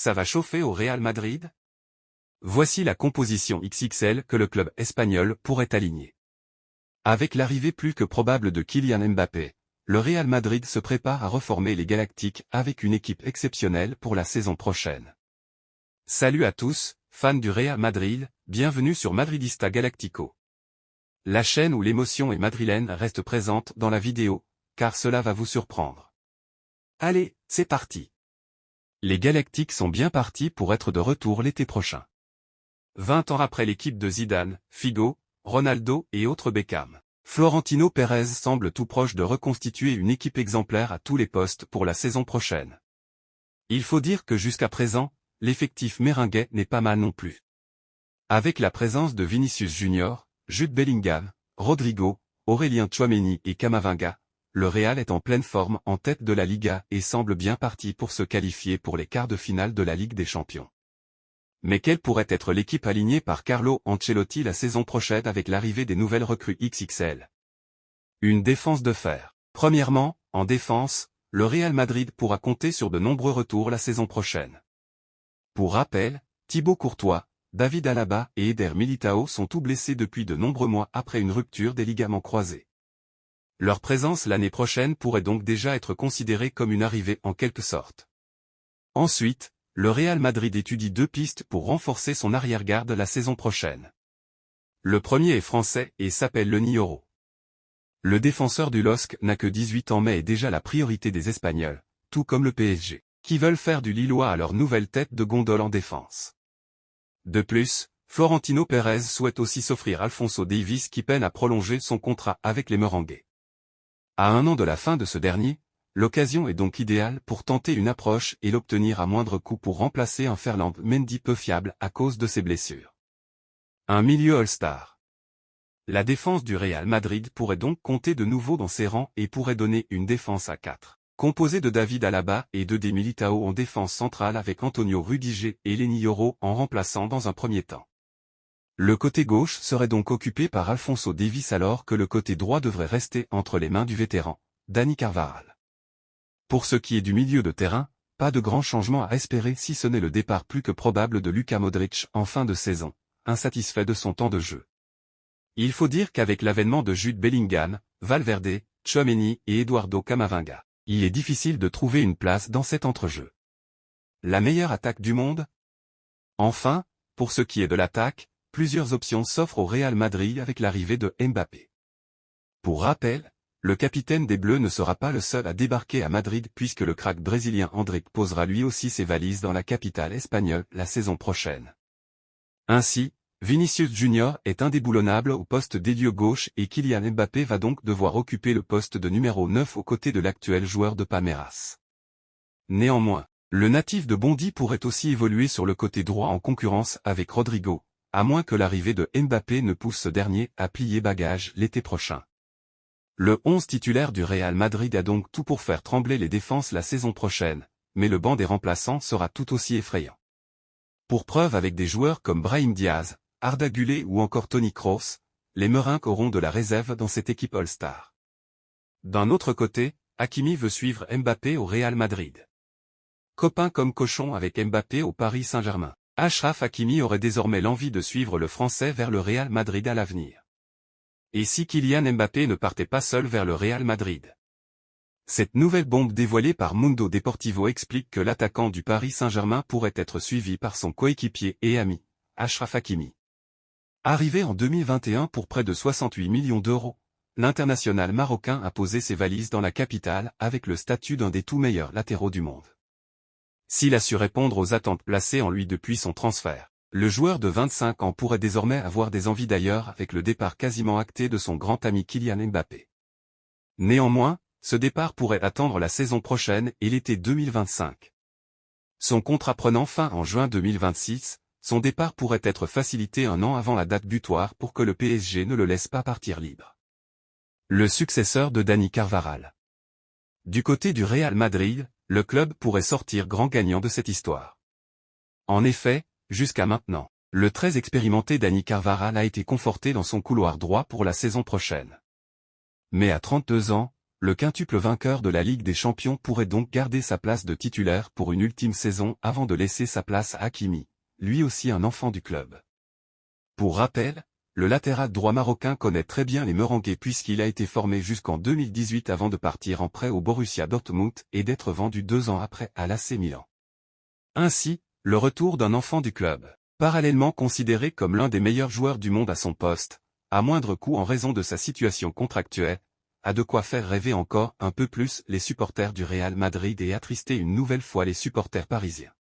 Ça va chauffer au Real Madrid? Voici la composition XXL que le club espagnol pourrait aligner. Avec l'arrivée plus que probable de Kylian Mbappé, le Real Madrid se prépare à reformer les Galactiques avec une équipe exceptionnelle pour la saison prochaine. Salut à tous, fans du Real Madrid, bienvenue sur Madridista Galactico. La chaîne où l'émotion est madrilène reste présente dans la vidéo, car cela va vous surprendre. Allez, c'est parti. Les Galactiques sont bien partis pour être de retour l'été prochain. 20 ans après l'équipe de Zidane, Figo, Ronaldo et autres Beckham, Florentino Pérez semble tout proche de reconstituer une équipe exemplaire à tous les postes pour la saison prochaine. Il faut dire que jusqu'à présent, l'effectif méringuais n'est pas mal non plus. Avec la présence de Vinicius Junior, Jude Bellingham, Rodrigo, Aurélien Tchouaméni et Camavinga, le Real est en pleine forme en tête de la Liga et semble bien parti pour se qualifier pour les quarts de finale de la Ligue des Champions. Mais quelle pourrait être l'équipe alignée par Carlo Ancelotti la saison prochaine avec l'arrivée des nouvelles recrues XXL? Une défense de fer. Premièrement, en défense, le Real Madrid pourra compter sur de nombreux retours la saison prochaine. Pour rappel, Thibaut Courtois, David Alaba et Eder Militao sont tous blessés depuis de nombreux mois après une rupture des ligaments croisés. Leur présence l'année prochaine pourrait donc déjà être considérée comme une arrivée en quelque sorte. Ensuite, le Real Madrid étudie deux pistes pour renforcer son arrière-garde la saison prochaine. Le premier est français et s'appelle Le Nioro. Le défenseur du LOSC n'a que 18 ans mais est déjà la priorité des Espagnols, tout comme le PSG, qui veulent faire du Lillois à leur nouvelle tête de gondole en défense. De plus, Florentino Pérez souhaite aussi s'offrir Alphonso Davies qui peine à prolonger son contrat avec les Merengues. À un an de la fin de ce dernier, l'occasion est donc idéale pour tenter une approche et l'obtenir à moindre coût pour remplacer un Ferland Mendy peu fiable à cause de ses blessures. Un milieu All-Star. La défense du Real Madrid pourrait donc compter de nouveau dans ses rangs et pourrait donner une défense à 4, composée de David Alaba et de Militao en défense centrale avec Antonio Rudiger et Leny Yoro en remplaçant dans un premier temps. Le côté gauche serait donc occupé par Alphonso Davies alors que le côté droit devrait rester entre les mains du vétéran, Dani Carvajal. Pour ce qui est du milieu de terrain, pas de grand changement à espérer si ce n'est le départ plus que probable de Luka Modric en fin de saison, insatisfait de son temps de jeu. Il faut dire qu'avec l'avènement de Jude Bellingham, Valverde, Tchouaméni et Eduardo Camavinga, il est difficile de trouver une place dans cet entrejeu. La meilleure attaque du monde? Enfin, pour ce qui est de l'attaque, plusieurs options s'offrent au Real Madrid avec l'arrivée de Mbappé. Pour rappel, le capitaine des Bleus ne sera pas le seul à débarquer à Madrid puisque le crack brésilien Endrick posera lui aussi ses valises dans la capitale espagnole la saison prochaine. Ainsi, Vinicius Junior est indéboulonnable au poste d'ailier gauche et Kylian Mbappé va donc devoir occuper le poste de numéro 9 aux côtés de l'actuel joueur de Palmeiras. Néanmoins, le natif de Bondy pourrait aussi évoluer sur le côté droit en concurrence avec Rodrigo, à moins que l'arrivée de Mbappé ne pousse ce dernier à plier bagages l'été prochain. Le 11 titulaire du Real Madrid a donc tout pour faire trembler les défenses la saison prochaine, mais le banc des remplaçants sera tout aussi effrayant. Pour preuve avec des joueurs comme Brahim Diaz, Arda Güler ou encore Toni Kroos, les Merengues auront de la réserve dans cette équipe All-Star. D'un autre côté, Hakimi veut suivre Mbappé au Real Madrid. Copain comme cochon avec Mbappé au Paris Saint-Germain, Achraf Hakimi aurait désormais l'envie de suivre le Français vers le Real Madrid à l'avenir. Et si Kylian Mbappé ne partait pas seul vers le Real Madrid? Cette nouvelle bombe dévoilée par Mundo Deportivo explique que l'attaquant du Paris Saint-Germain pourrait être suivi par son coéquipier et ami, Achraf Hakimi. Arrivé en 2021 pour près de 68 millions d'euros, l'international marocain a posé ses valises dans la capitale avec le statut d'un des tout meilleurs latéraux du monde. S'il a su répondre aux attentes placées en lui depuis son transfert, le joueur de 25 ans pourrait désormais avoir des envies d'ailleurs avec le départ quasiment acté de son grand ami Kylian Mbappé. Néanmoins, ce départ pourrait attendre la saison prochaine et l'été 2025. Son contrat prenant fin en juin 2026, son départ pourrait être facilité un an avant la date butoir pour que le PSG ne le laisse pas partir libre. Le successeur de Dani Carvajal. Du côté du Real Madrid, le club pourrait sortir grand gagnant de cette histoire. En effet, jusqu'à maintenant, le très expérimenté Dani Carvajal a été conforté dans son couloir droit pour la saison prochaine. Mais à 32 ans, le quintuple vainqueur de la Ligue des Champions pourrait donc garder sa place de titulaire pour une ultime saison avant de laisser sa place à Hakimi, lui aussi un enfant du club. Pour rappel, le latéral droit marocain connaît très bien les Merengues puisqu'il a été formé jusqu'en 2018 avant de partir en prêt au Borussia Dortmund et d'être vendu 2 ans après à l'AC Milan. Ainsi, le retour d'un enfant du club, parallèlement considéré comme l'un des meilleurs joueurs du monde à son poste, à moindre coût en raison de sa situation contractuelle, a de quoi faire rêver encore un peu plus les supporters du Real Madrid et attrister une nouvelle fois les supporters parisiens.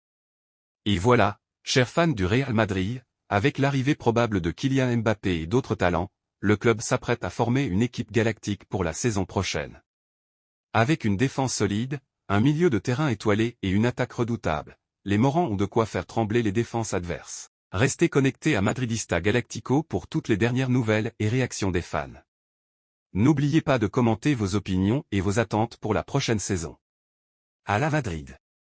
Et voilà, chers fans du Real Madrid, avec l'arrivée probable de Kylian Mbappé et d'autres talents, le club s'apprête à former une équipe galactique pour la saison prochaine. Avec une défense solide, un milieu de terrain étoilé et une attaque redoutable, les Morans ont de quoi faire trembler les défenses adverses. Restez connectés à Madridista Galactico pour toutes les dernières nouvelles et réactions des fans. N'oubliez pas de commenter vos opinions et vos attentes pour la prochaine saison. À la Madrid.